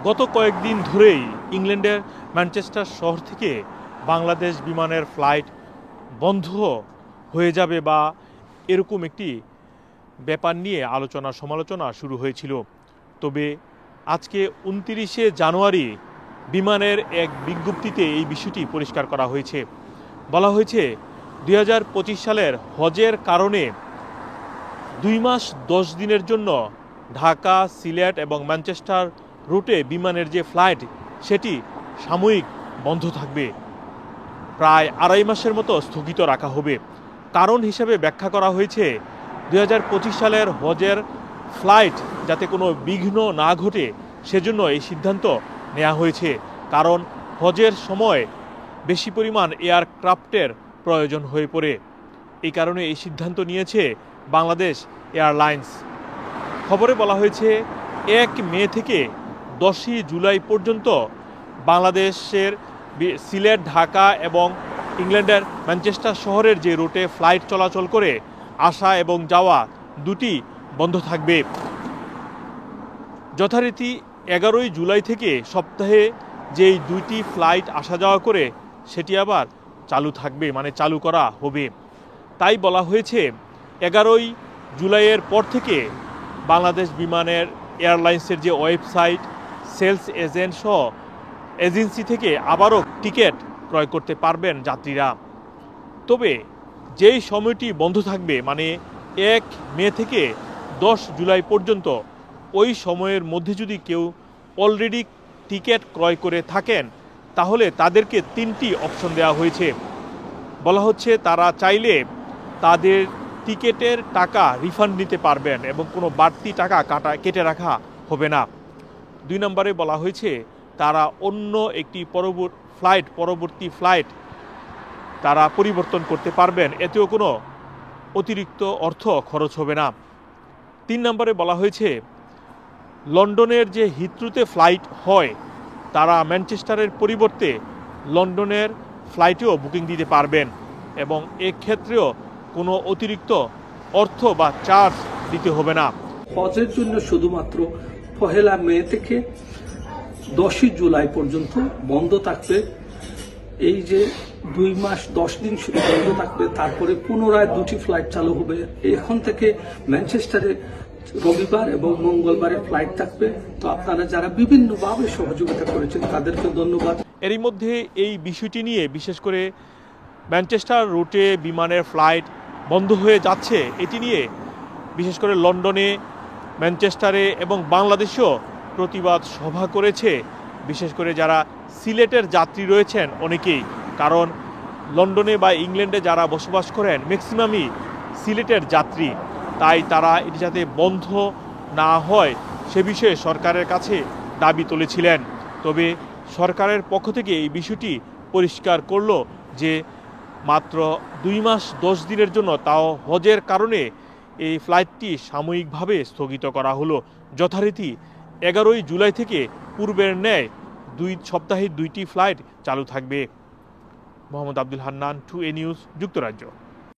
গত কয়েকদিন ধরেই ইংল্যান্ডের ম্যানচেস্টার শহর থেকে বাংলাদেশ বিমানের ফ্লাইট বন্ধ হয়ে যাবে বা এরকম একটি ব্যাপার নিয়ে আলোচনা সমালোচনা শুরু হয়েছিল। তবে আজকে ২৯শে জানুয়ারি বিমানের এক বিজ্ঞপ্তিতে এই বিষয়টি পরিষ্কার করা হয়েছে। বলা হয়েছে ২০২৫ সালের হজের কারণে ২ মাস ১০ দিনের জন্য ঢাকা, সিলেট এবং ম্যানচেস্টার রুটে বিমানের যে ফ্লাইট সেটি সাময়িক বন্ধ থাকবে। প্রায় ২.৫ মাসের মতো স্থগিত রাখা হবে। কারণ হিসেবে ব্যাখ্যা করা হয়েছে ২০২৫ সালের হজের ফ্লাইট যাতে কোনো বিঘ্ন না ঘটে সেজন্য এই সিদ্ধান্ত নেওয়া হয়েছে। কারণ হজের সময় বেশি পরিমাণ এয়ারক্রাফটের প্রয়োজন হয়ে পড়ে। এই কারণে এই সিদ্ধান্ত নিয়েছে বাংলাদেশ এয়ারলাইন্স। খবরে বলা হয়েছে ১ মে থেকে ১০ই জুলাই পর্যন্ত বাংলাদেশের সিলেট, ঢাকা এবং ইংল্যান্ডের ম্যানচেস্টার শহরের যে রুটে ফ্লাইট চলাচল করে আসা এবং যাওয়া দুটি বন্ধ থাকবে। যথারীতি ১১ই জুলাই থেকে সপ্তাহে যেই দুইটি ফ্লাইট আসা যাওয়া করে সেটি আবার চালু থাকবে, মানে চালু করা হবে। তাই বলা হয়েছে ১১ই জুলাইয়ের পর থেকে বাংলাদেশ বিমানের এয়ারলাইন্সের যে ওয়েবসাইট, সেলস এজেন্ট সহ এজেন্সি থেকে আবারও টিকিট ক্রয় করতে পারবেন যাত্রীরা। তবে যেই সময়টি বন্ধ থাকবে, মানে ১ মে থেকে ১০ জুলাই পর্যন্ত, ওই সময়ের মধ্যে যদি কেউ অলরেডি টিকিট ক্রয় করে থাকেন তাহলে তাদেরকে ৩টি অপশন দেওয়া হয়েছে। বলা হচ্ছে তারা চাইলে তাদের টিকিটের টাকা রিফান্ড নিতে পারবেন এবং কোনো বাড়তি টাকা কেটে রাখা হবে না। ২ নম্বরে বলা হয়েছে তারা অন্য একটি পরবর্তী ফ্লাইট তারা পরিবর্তন করতে পারবেন, এতেও কোনো অতিরিক্ত অর্থ খরচ হবে না। ৩ নম্বরে বলা হয়েছে লন্ডনের যে হিথ্রোতে ফ্লাইট হয় তারা ম্যানচেস্টারের পরিবর্তে লন্ডনের ফ্লাইটেও বুকিং দিতে পারবেন এবং এক্ষেত্রেও কোনো অতিরিক্ত অর্থ বা চার্জ দিতে হবে না। হজের জন্য শুধুমাত্র ১ মে থেকে ১০ই জুলাই পর্যন্ত বন্ধ থাকবে। এই যে ২ মাস ১০ দিন বন্ধ থাকবে, তারপরে পুনরায় দুটি ফ্লাইট চালু হবে। এখন থেকে ম্যানচেস্টারে রবিবার এবং মঙ্গলবারে ফ্লাইট থাকবে। তো আপনারা যারা বিভিন্নভাবে সহযোগিতা করেছেন তাদেরকে ধন্যবাদ। এরই মধ্যে এই বিষয়টি নিয়ে বিশেষ করে ম্যানচেস্টার রুটে বিমানের ফ্লাইট বন্ধ হয়ে যাচ্ছে এটি নিয়ে বিশেষ করে লন্ডনে, ম্যানচেস্টারে এবং বাংলাদেশেও প্রতিবাদ সভা করেছে বিশেষ করে যারা সিলেটের যাত্রী রয়েছেন অনেকেই। কারণ লন্ডনে বা ইংল্যান্ডে যারা বসবাস করেন ম্যাক্সিমামই সিলেটের যাত্রী। তাই তারা এটি যাতে বন্ধ না হয় সে বিষয়ে সরকারের কাছে দাবি তুলেছিলেন। তবে সরকারের পক্ষ থেকে এই বিষয়টি পরিষ্কার করলো যে মাত্র ২ মাস ১০ দিনের জন্য, তাও হজের কারণে এই ফ্লাইটটি সাময়িকভাবে স্থগিত করা হলো। যথারীতি ১১ই জুলাই থেকে পূর্বের ন্যায় ২ সপ্তাহে ২টি ফ্লাইট চালু থাকবে। মোহাম্মদ আব্দুল হান্নান, 2A নিউজ, যুক্তরাজ্য।